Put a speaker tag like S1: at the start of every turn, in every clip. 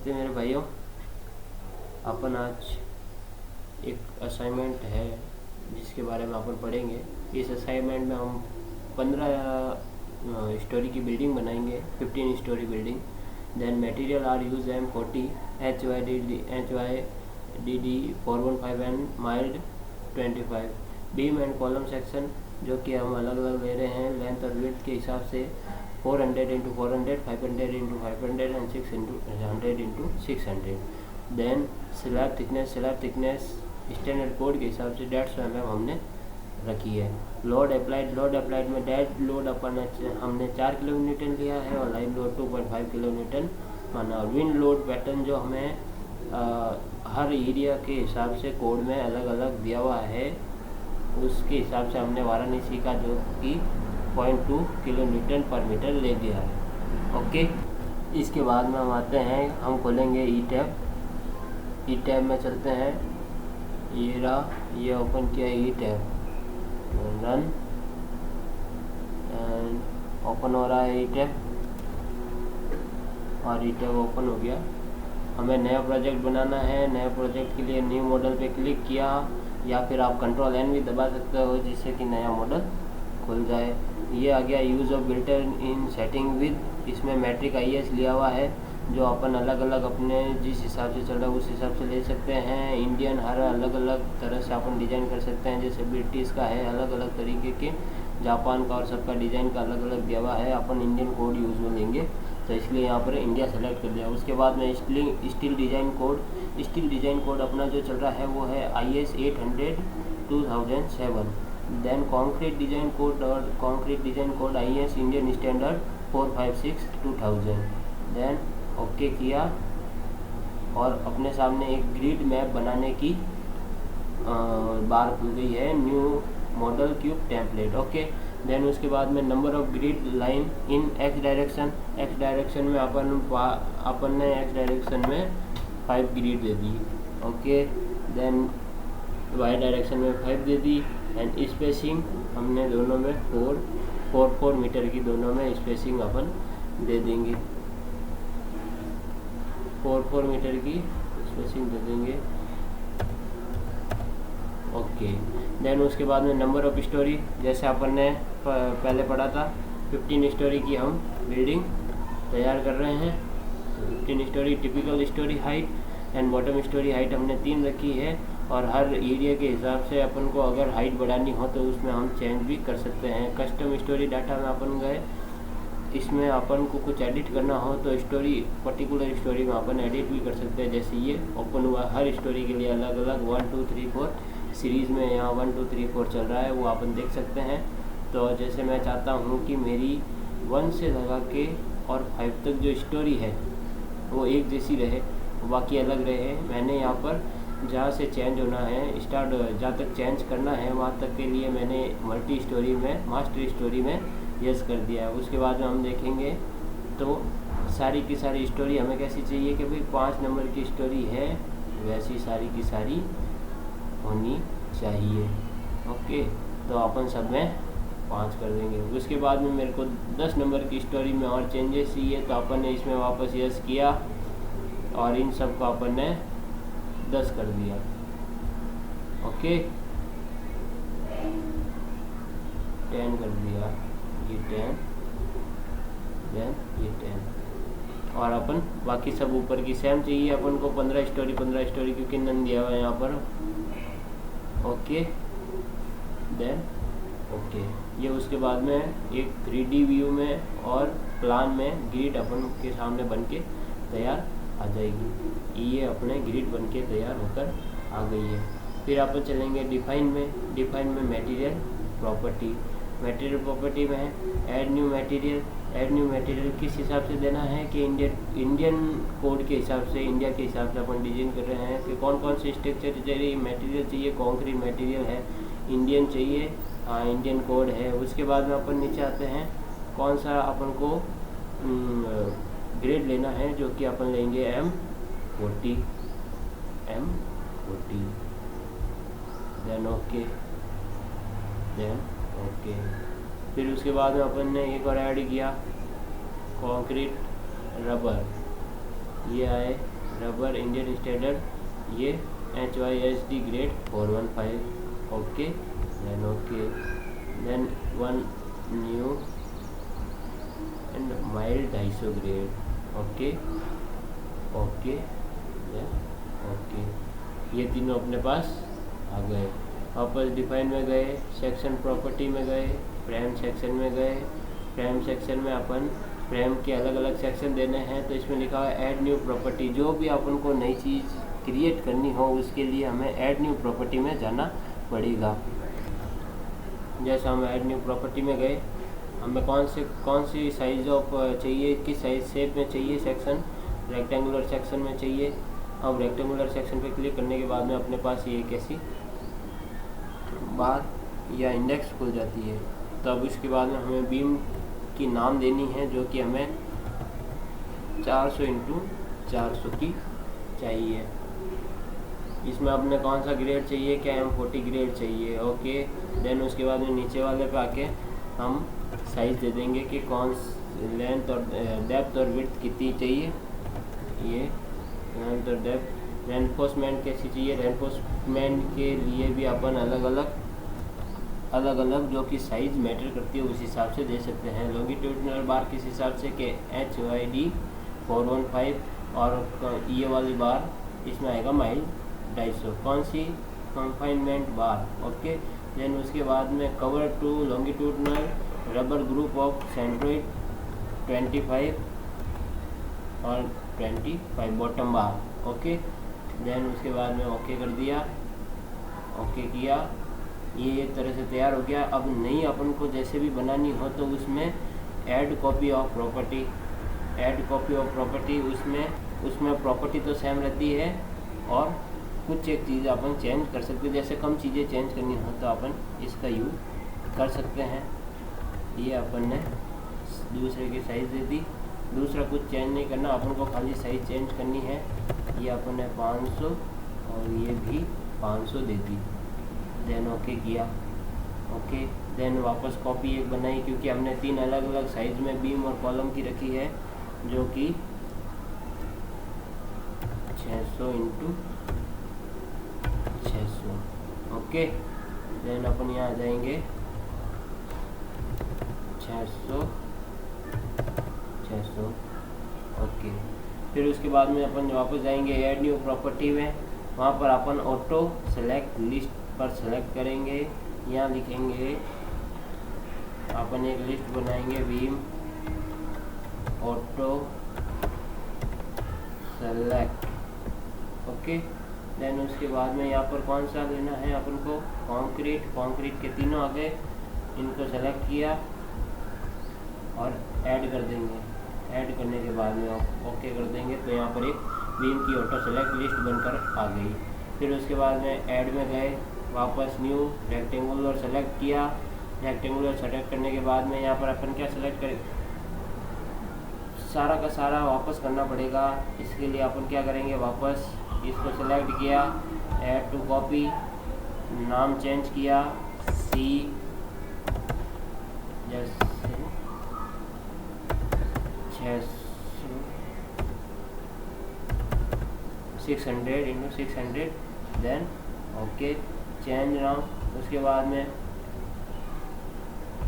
S1: नमस्ते मेरे भाइयों। अपन आज एक असाइनमेंट है जिसके बारे में अपन पढ़ेंगे। इस असाइनमेंट में हम 15 स्टोरी की बिल्डिंग बनाएंगे, 15 storey building. Then material are use M40 HYDD 415 and mild 25। Beam and column section जो कि हम अलग अलग ले रहे हैं लेंथ और विड्थ के हिसाब से 400 × 400, 500 × 500 and 600 × 600। Then slab thickness standard code के हिसाब से 150 mm हमने रखी है। लोड अप्लाइड में डेड लोड हमने 4 kN लिया है और लाइव लोड 2.5 kN माना। विंड लोड पैटर्न जो हमें हर एरिया के हिसाब से कोड में अलग अलग दिया हुआ है, उसके हिसाब से हमने वाराणसी का जो कि 0.2 kN/m ले दिया है। ओके, इसके बाद में हम आते हैं, हम खोलेंगे ई टैब में चलते हैं। ये ओपन किया ई टैब, रन एंड ओपन हो रहा है ई टैब और ई टैब ओपन हो गया। हमें नया प्रोजेक्ट बनाना है। नए प्रोजेक्ट के लिए न्यू मॉडल पे क्लिक किया या फिर आप Ctrl+N भी दबा सकते हो जिससे कि नया मॉडल खुल जाए। ये आ गया use of filter in setting with, इसमें मैट्रिक IS लिया हुआ है जो अपन अलग अलग अपने जिस हिसाब से चल रहा है उस हिसाब से ले सकते हैं। इंडियन हर अलग अलग तरह से अपन डिज़ाइन कर सकते हैं, जैसे ब्रिटिश का है अलग अलग तरीके के, जापान का और सबका डिज़ाइन का अलग अलग दिया हुआ है। अपन इंडियन कोड यूज़ में लेंगे तो इसलिए यहाँ पर इंडिया सेलेक्ट कर लिया। उसके बाद में स्टील डिज़ाइन कोड अपना जो चल रहा है वो है IS 800 2007। Then concrete design code IS Indian standard 456 2000। Then okay किया और अपने सामने एक ग्रिड मैप बनाने की बार खुल गई है, new model cube template. Okay, then उसके बाद में number of grid line in X direction में अपन ने एक्स डायरेक्शन में 5 ग्रिड दे दी। ओके, देन वाई डायरेक्शन में 5 दे दी एंड स्पेसिंग हमने दोनों में 4 मीटर की दोनों में स्पेसिंग अपन दे देंगे, 4 मीटर की स्पेसिंग दे देंगे। ओके, देन उसके बाद में नंबर ऑफ स्टोरी, जैसे अपन ने पहले पढ़ा था 15 स्टोरी की हम बिल्डिंग तैयार कर रहे हैं। 15 story typical story height and bottom story height हमने 3 रखी है और हर एरिया के हिसाब से अपन को अगर हाइट बढ़ानी हो तो उसमें हम चेंज भी कर सकते हैं। कस्टम स्टोरी डाटा में अपन गए, इसमें अपन को कुछ एडिट करना हो तो पर्टिकुलर स्टोरी में अपन एडिट भी कर सकते हैं। जैसे ये ओपन हुआ, हर स्टोरी के लिए अलग अलग 1 2 3 4 सीरीज़ में यहाँ 1 2 3 4 चल रहा है, वो अपन देख सकते हैं। तो जैसे मैं चाहता हूँ कि मेरी 1 से लगा के और 5 तक जो स्टोरी है वो एक जैसी रहे, बाकी अलग रहे। मैंने यहाँ पर जहाँ से चेंज होना है जहाँ तक चेंज करना है वहाँ तक के लिए मैंने मास्टर स्टोरी में यस कर दिया है। उसके बाद में हम देखेंगे तो सारी की सारी स्टोरी हमें कैसी चाहिए कि भाई 5 नंबर की स्टोरी है वैसी सारी की सारी होनी चाहिए। ओके, तो अपन सब में 5 कर देंगे। उसके बाद में मेरे को 10 नंबर की स्टोरी में और चेंजेस चाहिए तो अपन ने इसमें वापस यस किया और इन सब को अपन ने 10 कर दिया। ओके, 10 कर दिया, ये 10, देन ये 10 और अपन बाकी सब ऊपर की सेम चाहिए अपन को 15 स्टोरी क्योंकि नन दिया हुआ है यहाँ पर। ओके, देन ओके, ये उसके बाद में एक 3D व्यू में और प्लान में ग्रिड अपन के सामने बन के तैयार आ जाएगी। ये अपने ग्रिड बन के तैयार होकर आ गई है। फिर अपन चलेंगे डिफाइन में मटेरियल प्रॉपर्टी में ऐड न्यू मटेरियल किस हिसाब से देना है कि इंडियन कोड के हिसाब से, इंडिया के हिसाब से अपन डिजाइन कर रहे हैं कि कौन कौन से स्ट्रक्चर चाहिए। मटेरियल चाहिए, कॉन्क्रीट मटेरियल है, इंडियन चाहिए, हाँ इंडियन कोड है। उसके बाद में अपन नीचे आते हैं कौन सा अपन को ग्रेड लेना है, जो कि अपन लेंगे M40। देन ओके, फिर उसके बाद में अपन ने एक और ऐड किया कंक्रीट रबर, ये आए रबर इंडियन स्टैंडर्ड ये HYSD grade 415 okay then one new and mild 250 grade okay ये तीनों अपने पास आ गए। वापस डिफाइन में गए, सेक्शन प्रॉपर्टी में गए, फ्रेम सेक्शन में गए। फ्रेम सेक्शन में अपन फ्रेम के अलग अलग सेक्शन देने हैं, तो इसमें लिखा है ऐड न्यू प्रॉपर्टी। जो भी अपन को नई चीज़ क्रिएट करनी हो उसके लिए हमें ऐड न्यू प्रॉपर्टी में जाना पड़ेगा। जैसे हम ऐड न्यू प्रॉपर्टी में गए, हमें कौन सी साइज ऑफ चाहिए, किस साइज शेप में चाहिए सेक्शन, रेक्टेंगुलर सेक्शन में चाहिए। अब रेक्टेंगुलर सेक्शन पे क्लिक करने के बाद में अपने पास ये कैसी बार या इंडेक्स खुल जाती है। तब इसके बाद में हमें बीम की नाम देनी है, जो कि हमें 400 × 400 की चाहिए। इसमें अपने कौन सा ग्रेड चाहिए, क्या M40 ग्रेड चाहिए ओके। देन उसके बाद में नीचे वाले पे आके हम साइज़ दे देंगे कि कौन लेंथ और डेप्थ और विड्थ कितनी चाहिए। ये लेंथ और डेप्थ। रेनफोर्समेंट कैसी चाहिए, रेनफोर्समेंट के लिए भी अपन अलग अलग जो कि साइज़ मैटर करती है उस हिसाब से दे सकते हैं। लॉन्गिट्यूडनल बार किस हिसाब से कि HYD 415 और ये वाली बार इसमें आएगा माइल 250। कौन सी कंफाइनमेंट बार ओके। देन उसके बाद में cover to longitudinal rebar group of centroid 25 और 25 बॉटम बार ओके। देन उसके बाद में ओके कर दिया, ओके किया, ये एक तरह से तैयार हो गया। अब नई अपन को जैसे भी बनानी हो तो उसमें ऐड कॉपी ऑफ प्रॉपर्टी उसमें प्रॉपर्टी तो सेम रहती है और कुछ एक चीज़ अपन चेंज कर सकते हैं। जैसे कम चीज़ें चेंज करनी हो तो अपन इसका यूज़ कर सकते हैं। ये अपन ने दूसरे की साइज़ दे दी, दूसरा कुछ चेंज नहीं करना, अपन को खाली साइज़ चेंज करनी है। ये अपन ने 500 और ये भी 500 दे दी। देन ओके किया ओके। देन वापस कॉपी एक बनाई, क्योंकि हमने 3 अलग अलग साइज़ में बीम और कॉलम की रखी है, जो कि 600 × 600 ओके। देन अपन यहाँ आ जाएंगे 600 ओके। फिर उसके बाद में अपन वापस जाएंगे ऐड न्यू प्रॉपर्टी में। वहाँ पर अपन ऑटो सेलेक्ट लिस्ट पर सेलेक्ट करेंगे। यहाँ लिखेंगे, अपन एक लिस्ट बनाएंगे beam auto select okay. Then उसके बाद में यहाँ पर कौन सा लेना है अपन को, कंक्रीट के तीनों आ गए, इनको सेलेक्ट किया और ऐड कर देंगे। ऐड करने के बाद में ओके कर देंगे तो यहाँ पर एक बीम की ऑटो सेलेक्ट लिस्ट बनकर आ गई। फिर उसके बाद में ऐड में गए, वापस न्यू रेक्टेंगुलर सेलेक्ट किया। रेक्टेंगुलर सेलेक्ट करने के बाद में यहाँ पर अपन क्या सेलेक्ट करें, सारा का सारा वापस करना पड़ेगा। इसके लिए अपन क्या करेंगे, वापस इसको सेलेक्ट किया, ऐड टू कॉपी, नाम चेंज किया, सी जैसे 600 × 600 देन ओके चेंज नाउ। उसके बाद में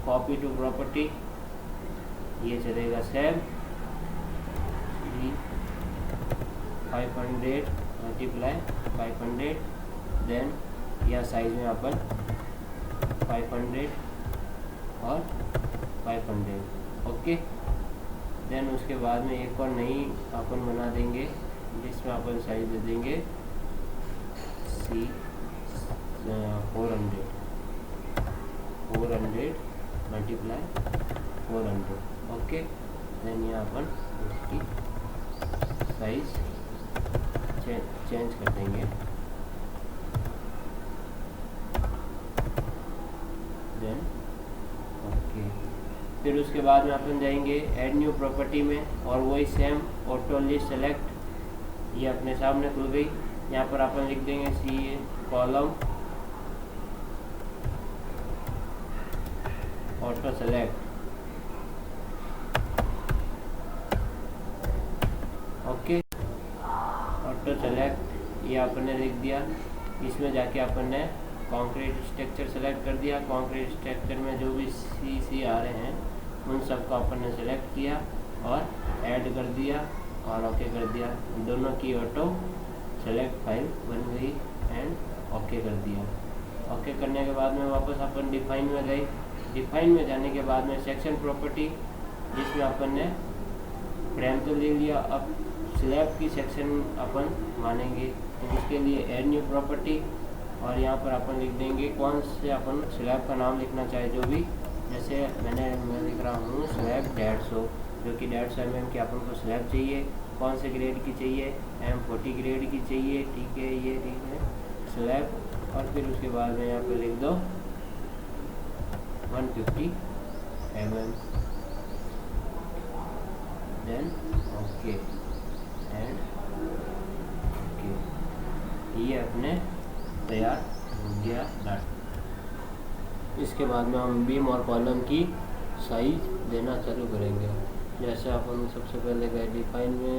S1: कॉपी टू प्रॉपर्टी, ये चलेगा सेव 500 × 500 देन या साइज में अपन 500 और 500 ओके। देन उसके बाद में एक और नई अपन बना देंगे, जिसमें अपन साइज दे देंगे C 400 × 400 ओके। देन यहाँ अपन उसकी साइज चेंज कर देंगे। Then okay. फिर उसके बाद में अपन जाएंगे ऐड न्यू प्रॉपर्टी में और वही सेम ऑटो लिस्ट सेलेक्ट, ये अपने सामने खुल गई। यहाँ पर अपन लिख देंगे C column auto select okay auto select ये अपन ने लिख दिया। इसमें जाके अपन ने कंक्रीट स्ट्रक्चर सेलेक्ट कर दिया। कंक्रीट स्ट्रक्चर में जो भी सी आ रहे हैं उन सबको अपन ने सेलेक्ट किया और ऐड कर दिया और ओके कर दिया। दोनों की ऑटो सेलेक्ट फाइल बन गई एंड ओके कर दिया। ओके करने के बाद में वापस अपन डिफाइन में गए। डिफाइन में जाने के बाद में सेक्शन प्रॉपर्टी जिसमें अपन ने फ्रेम तो ले लिया, अब स्लैब की सेक्शन अपन मानेंगे तो उसके लिए ऐड न्यू प्रॉपर्टी और यहाँ पर अपन लिख देंगे कौन से अपन स्लैब का नाम लिखना चाहे जो भी। जैसे मैं लिख रहा हूँ स्लैब 150 जो कि 150 mm की अपन को स्लैब चाहिए। कौन से ग्रेड की चाहिए? M40 ग्रेड की चाहिए। ठीक है, ये ठीक है स्लैब। और फिर उसके बाद में यहाँ पे लिख दो 150 mm then okay and okay. ये अपने तैयार हो गया डाटा। इसके बाद में हम बीम और कॉलम की साइज देना चालू करेंगे। जैसे अपन सबसे पहले गए डिफाइन में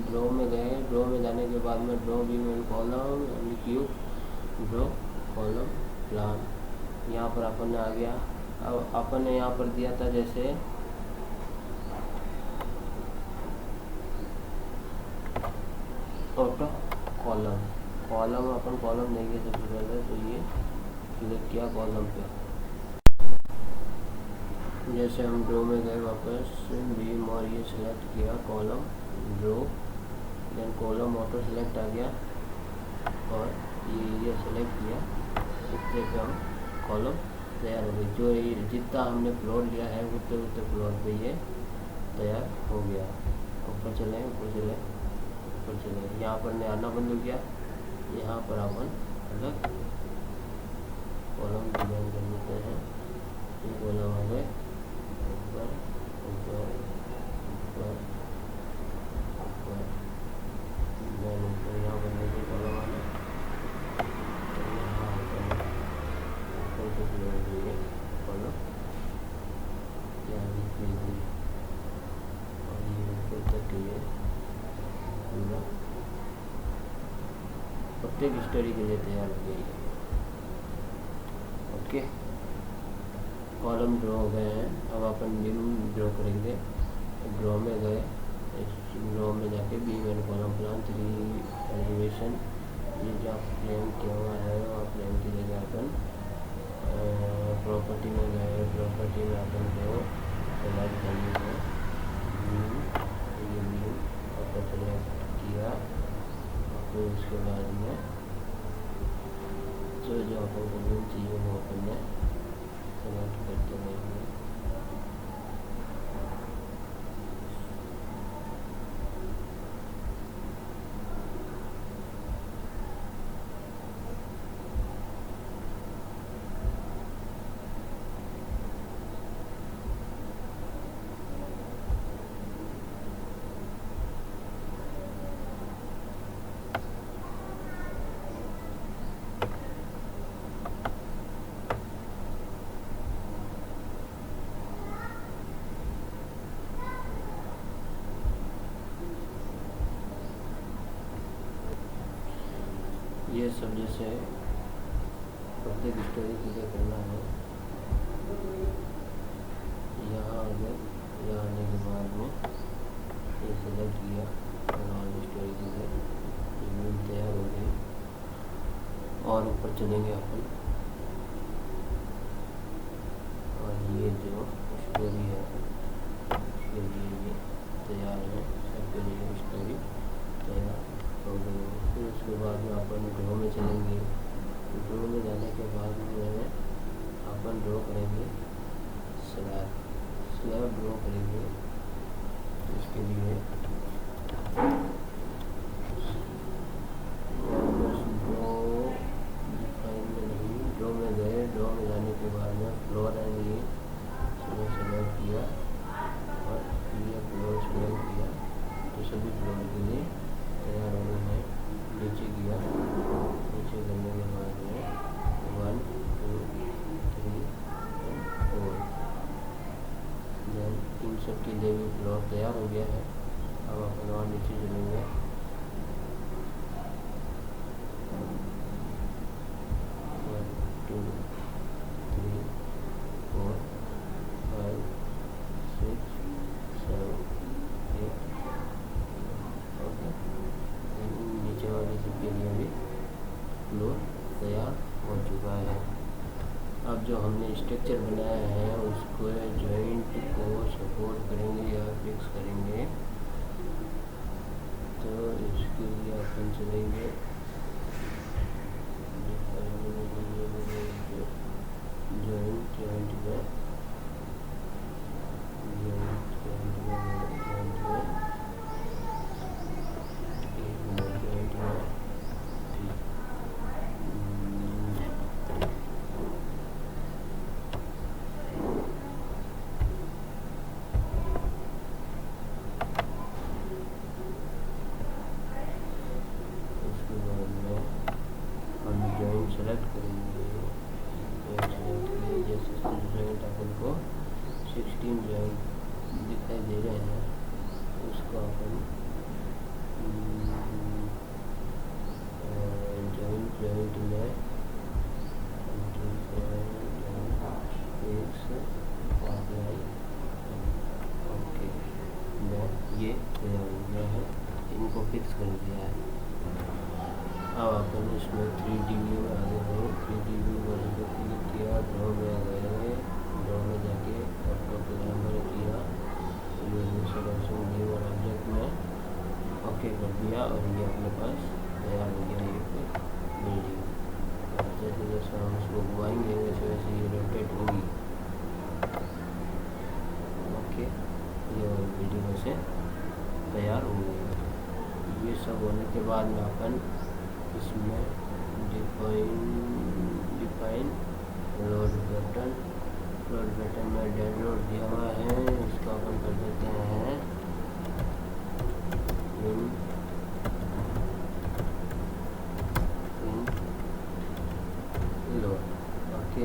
S1: ड्रॉ में गए। ड्रॉ में जाने के बाद में draw beam and column and cube draw column plan यहाँ पर अपन ने आ गया। अब अपन ने यहाँ पर दिया था जैसे ऑटो कॉलम अपन कॉलम देंगे सबसे पहले। तो ये क्लिक किया कॉलम पे। जैसे हम ड्रॉ में गए वापस बीम और ये सिलेक्ट किया column draw then column auto select आ गया और ये सेलेक्ट किया। इतने पे हम कॉलम तैयार हो गई। जो ये जितना हमने प्लॉट लिया है उतने प्लॉट पे ये तैयार हो गया। ऊपर चले यहाँ पर ने आना बंद हो गया। यहाँ पर अपन अलग कॉलम डिजाइन कर लेते हैं। ये कॉलम हो गए ऊपर ऊपर ऊपर ऊपर देन ऊपर यहाँ पर नीचे कॉलम आना यहाँ ऊपर से क्लियर करिए कॉलम यहाँ लिख लीजिए और ये ऊपर तक ये पूरा प्रत्येक स्टोरी के लिए तैयार हो गई है। ओके, कॉलम ड्रॉ हो गए हैं। अब अपन बीम ड्रॉ करेंगे। ड्रॉ में गए, ड्रॉ में जाके beam and column plan 3 elevation ये जो फ्रेम किया हुआ है और फ्रेम की जगह अपन प्रॉपर्टी में गए। प्रॉपर्टी में अपन को सेलेक्ट करनी है ये बीम अपन सेलेक्ट किया। फिर उसके बाद में जो अपन को बीम चाहिए वो अपन ने सेलेक्ट करते रहेंगे। ये सब जैसे प्रत्येक स्टोरी के लिए करना है। यहाँ आने के बाद में ये सेलेक्ट किया और स्टोरी के लिए ये तैयार हो गई। और ऊपर चलेंगे अपन और ये जो स्टोरी है उसके लिए ये तैयार है। सबके लिए स्टोरी तैयार हो गई। फिर उसके बाद में अपन ड्रॉ में चलेंगे। ड्रॉ में जाने के बाद में अपन ड्रॉ करेंगे स्लैब ड्रॉ करेंगे। इसके लिए ड्रॉ में गए। ड्रॉ में जाने के बाद में फ्लोर एंड ये सेलेक्ट किया और ये फ्लोर सेलेक्ट किया तो सभी फ्लोर के लिए तैयार हो गए हैं। नीचे किया, नीचे करने के बाद में 1 2 3 4 देन इन सब के लिए भी फ्लोर तैयार हो गया है। अब अपन और नीचे चलेंगे। स्ट्रक्चर बनाया है उसको जॉइंट को सपोर्ट करेंगे या फिक्स करेंगे। तो इसके लिए अपन चलेंगे जॉइंट में सेलेक्ट करेंगे। जैसे जॉइंट अपन को 16 जॉइंट दिखाई दे रहे हैं उसको अपन जॉइंट में ओके ये तैयार हो गया है, इनको फिक्स कर दिया है। अब अपन इसमें 3D व्यू में आ गए हैं। 3D व्यू वाले को क्लिक किया, ड्रॉ में आ गए हैं। ड्रॉ में जाके ऑटो कैमरा किया, सिलेक्शन व्यू और ऑब्जेक्ट में ओके कर दिया और ये अपने पास तैयार हो गया ये बिल्डिंग। जैसे जैसे हम उसको घुमाएंगे वैसे वैसे ये रोटेट होगी। ओके, ये बिल्डिंग वैसे तैयार हो गई। ये सब होने के बाद में अपन इसमें डिफाइन लोड बटन में डेड लोड दिया हुआ है, इसको अपन कर देते हैं लोड। ओके,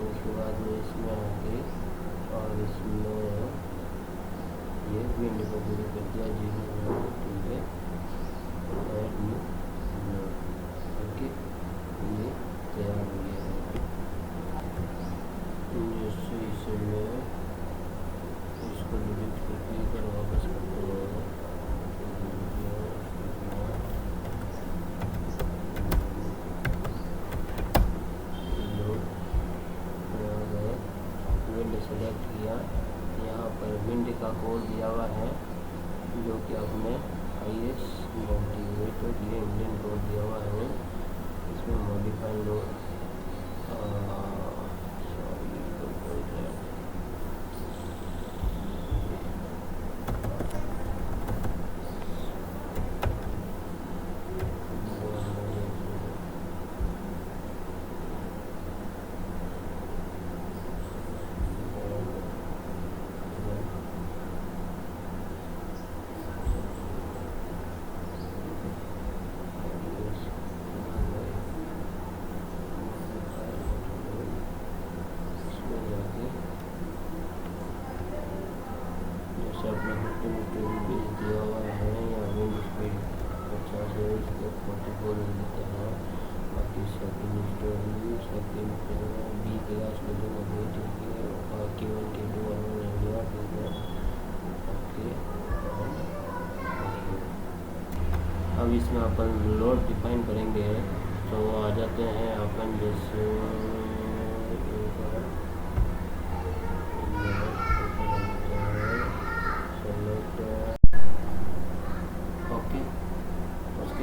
S1: उसके बाद में इसमें आके और इसमें ये विंड को पूरी कर दिया 0 ठीक है। ओके, ये तैयार हो गया है। जैसे इसमें इसको डिलीट करके कर वापस करते हैं। विंड सेलेक्ट किया, यहाँ पर विंड का कोड दिया हुआ है जो कि आपने IS 98 ये इंडियन कोड दिया हुआ है। इसमें मॉडिफाई लोड अपने दिया हुआ है या विंड स्पीड 50 है, इसको 44 देते हैं। बाकी second storey second B class में जो ठीक है, बाकी 1 के 2 इंडिया ठीक है। ओके, अब इसमें अपन लोड डिफाइन करेंगे तो आ जाते हैं अपन जैसे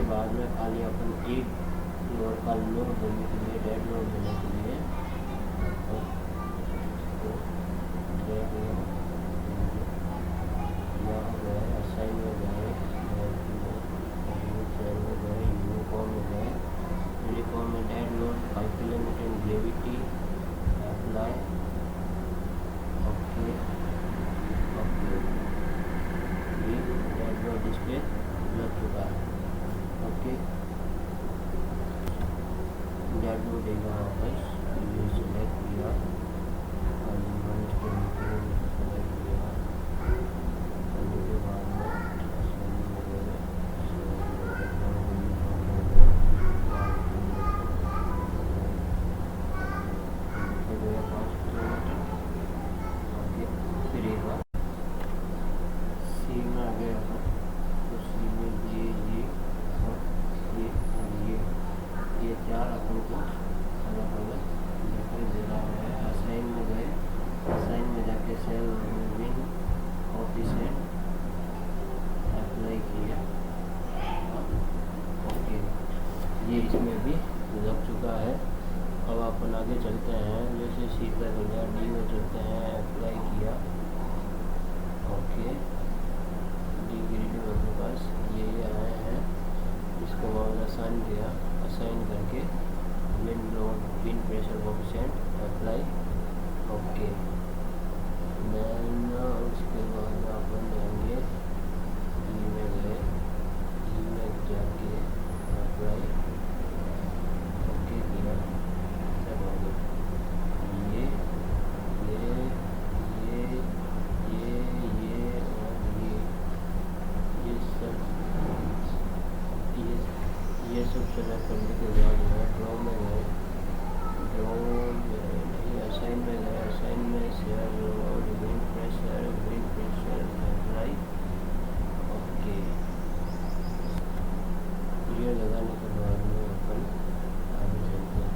S1: बाद में खाली अपन एक लोड का लोड देने के लिए डेड लोड देने के लिए असाइन में गए, यूनिफॉर्म में गए, यूनिफॉर्म में dead load 5 kilometre gravity apply. Okay okay, ये डेड लोड डिस्प्ले लग चुका है। ओके, डेड लोड देगा वापस, ये सेलेक्ट किया और सेलेक्ट किया करने के बाद में फिर एक बार सी में आ गया था तो सी में ये चार अपन को अलग अलग दिखाई दे रहा है। इसमें भी लग चुका है। अब अपन आगे चलते हैं, जैसे सीधा हो गया, डी में चलते हैं, अप्लाई किया, ओके, डी ग्रेडिंग अपने पास ये आए हैं, इसको वहाँ असाइन किया, असाइन करके wind load wind pressure coefficient apply, okay. Then उसके बाद अपन जाएंगे ई में गए, ई में जाके अप्लाई, ओके किया, सब हो गया। ये और ये सब सेलेक्ट करने के बाद मैं ड्रॉ में गए, ड्रॉ में नहीं असाइन में गए, असाइन में share load wind pressure apply, okay. ये लगाने के बाद में अपन आगे चलते हैं,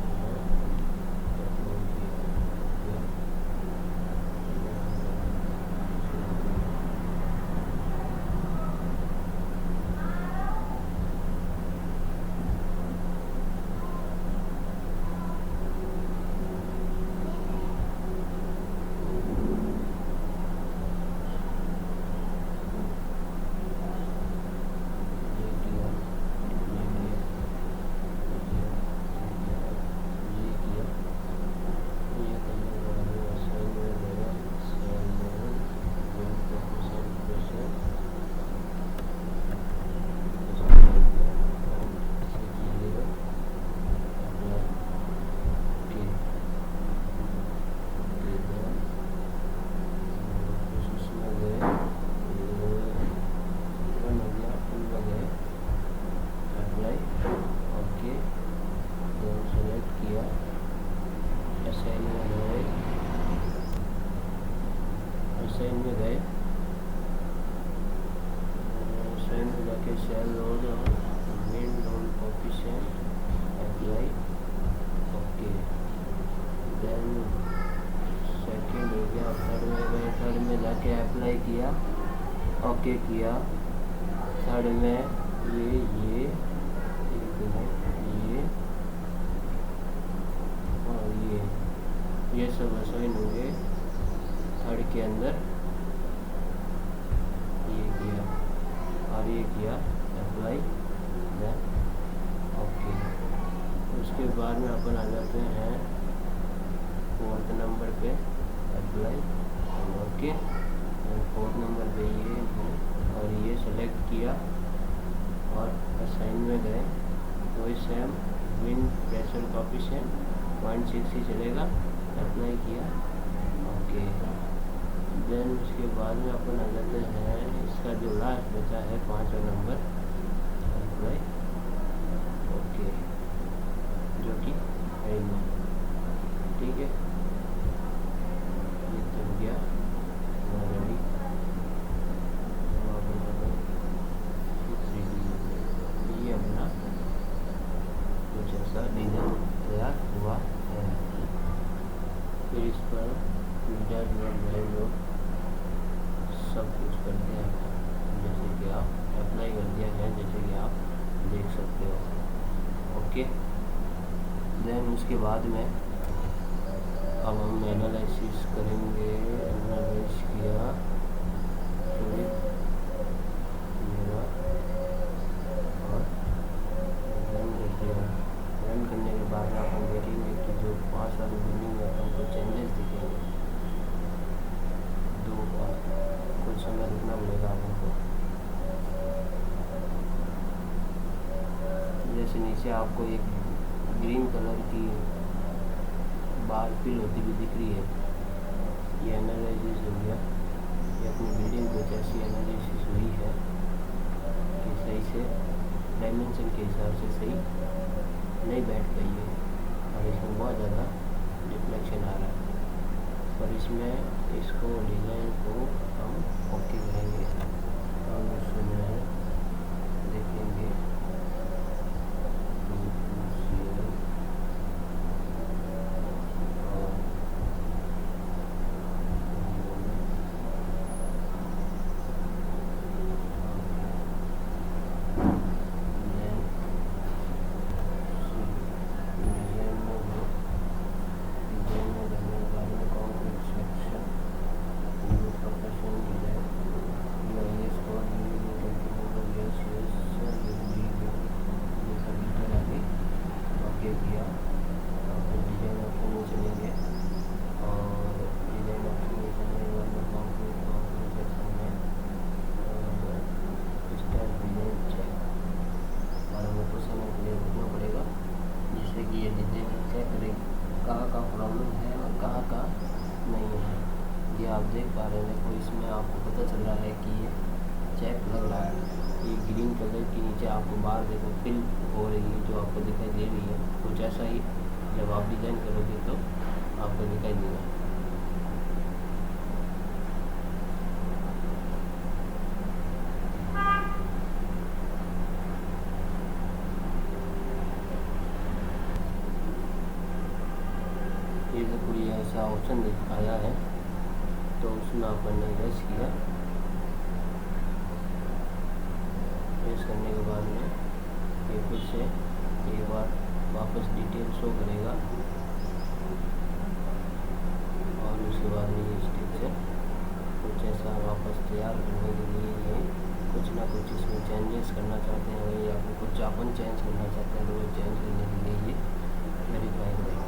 S1: साइन में गए, साइन में जाके shell load wind load coefficient apply, okay. Then second हो गया, थर्ड में गए, थर्ड में जाके अप्लाई किया, ओके किया। थर्ड में ये और ये सब असाइन हो गए थर्ड के अंदर, ये किया और ये किया अप्लाई, देन ओके। उसके बाद में अपन आ जाते हैं फोर्थ नंबर पे अप्लाई, ओके। फोर्थ नंबर पे ये और ये सेलेक्ट किया और असाइन में गए, वही सेम विंड प्रेशर कोएफिशिएंट 0.6 ही चलेगा, अप्लाई किया, ओके। देन उसके बाद में अपन आ जाते हैं, इसका जो लास्ट बचा है 5वां नंबर अप्लाई, ओके, जो कि है नहीं, ठीक है। ये चल गया ऑलरेडी, ये अपना कुछ ऐसा डिज़ाइन तैयार हुआ है। फिर इस पर वैल्यू सब कुछ कर दिया है, जैसे कि आप अप्लाई कर दिया है, जैसे कि आप देख सकते हो, ओके। देन उसके बाद में अब हम एनालिसिस करेंगे, एनालाइज किया मेरा और रन कर दिया। रन करने के बाद आप देखेंगे कि जो 5 वाली बिल्डिंग में हमको चेंजेस दिखेंगे, कुछ समय रुकना पड़ेगा आपको। जैसे नीचे आपको एक ग्रीन कलर की बार फिल होती हुई दिख रही है, ये एनालिसिस हो गया, ये अपनी बिल्डिंग कुछ ऐसी एनालिसिस हुई है कि सही से डायमेंशन के हिसाब से सही नहीं बैठ गई है और इसमें बहुत ज़्यादा रिफ्लेक्शन आ रहा है, पर इसमें इसको डिज़ाइन को हम ओके करेंगे और उसमें देखेंगे पा रहे हैं। देखो इसमें आपको पता चल रहा है कि ये चेक लग रहा है। ये ग्रीन कलर के नीचे आपको बाहर देखो फिल हो रही है जो आपको दिखाई दे रही है। कुछ ऐसा ही जब आप डिज़ाइन करोगे तो आपको दिखाई देगा। ये देखो ये ऐसा ऑप्शन आया है तो उसमें अपन ने रेस किया। रेस करने के बाद में ये फिर से एक बार वापस डिटेल शो करेगा और उसके बाद में ये स्ट्रक्चर कुछ ऐसा वापस तैयार करने के लिए ये कुछ ना कुछ इसमें चेंजेस करना चाहते हैं या फिर कुछ अपन चेंज करना चाहते हैं तो वो चेंज करने के लिए ये वेरीफाई करेगा।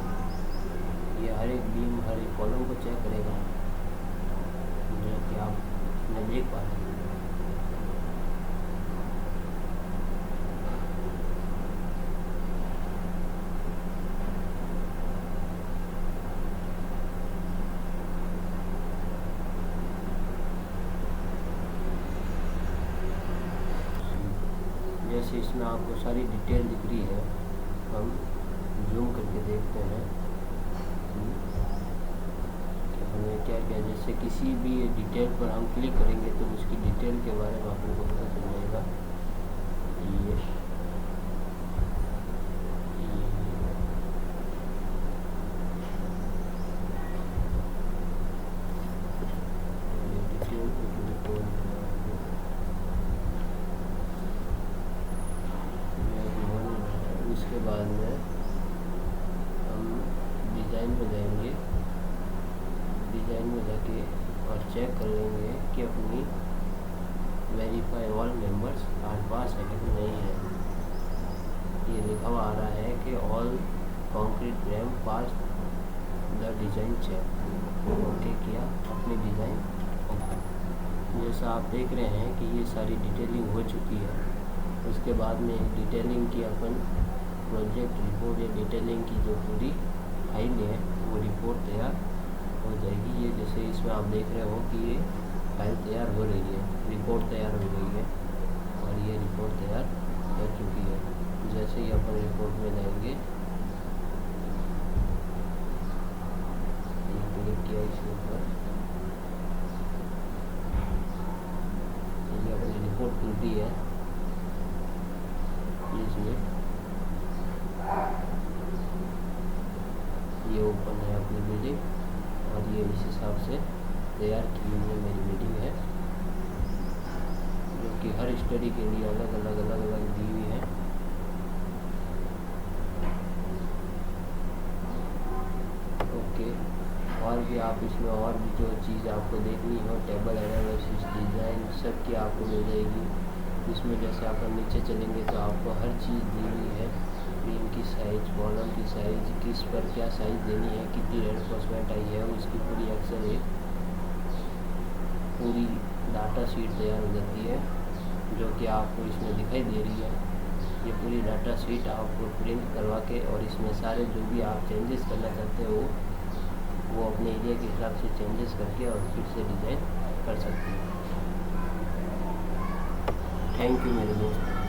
S1: ये हर एक बीम हर एक कॉलम को चेक करेगा जो कि आप न देख पा रहे हैं। जैसे इसमें आपको सारी डिटेल दिख रही है, हम जूम करके देखते हैं कि हमें क्या क्या, जैसे किसी भी डिटेल पर हम क्लिक करेंगे तो उसकी डिटेल के बारे में आपको पता चल जाएगा। ये उसके बाद में हम डिज़ाइन में जाएंगे। डिज़ाइन में जाके और चेक कर लेंगे कि अपनी वेरीफाई ऑल मेंबर्स आर पास है कि नहीं है। ये लिखा हुआ आ रहा है कि all concrete frame pass the design check. Okay किया अपनी डिज़ाइन। जैसा आप देख रहे हैं कि ये सारी डिटेलिंग हो चुकी है। उसके बाद में डिटेलिंग की अपन प्रोजेक्ट रिपोर्ट या डिटेलिंग की जो पूरी फाइल है वो रिपोर्ट तैयार हो जाएगी। ये जैसे इसमें आप देख रहे हो कि ये फाइल तैयार हो रही है, रिपोर्ट तैयार हो गई है और ये रिपोर्ट तैयार हो चुकी है। जैसे ही अपन रिपोर्ट में जाएंगे, क्लिक किया इसके ऊपर, ये अपनी रिपोर्ट खुलती है। इसमें ये ओपन है अपनी बिल्डिंग और ये इस हिसाब से तैयार की हुई मेरी बिल्डिंग है जो कि हर स्टडी के लिए अलग अलग दी हुई है। ओके, और भी आप इसमें और भी जो चीज़ आपको देखनी हो, टेबल एनालिसिस डिज़ाइन सब की आपको मिल जाएगी। इसमें जैसे आप नीचे चलेंगे तो आपको हर चीज़ दी हुई है। बीम की साइज, कॉलम की साइज, किस पर क्या साइज देनी है, कितनी रेनफोर्समेंट आई है, उसकी पूरी एक्सेल एक पूरी डाटा शीट तैयार हो जाती है जो कि आपको इसमें दिखाई दे रही है। ये पूरी डाटा शीट आपको प्रिंट करवा के और इसमें सारे जो भी आप चेंजेस करना चाहते हो वो अपने एरिया के हिसाब से चेंजेस करके और फिर से डिज़ाइन कर सकते हैं। थैंक यू मेरे दोस्त।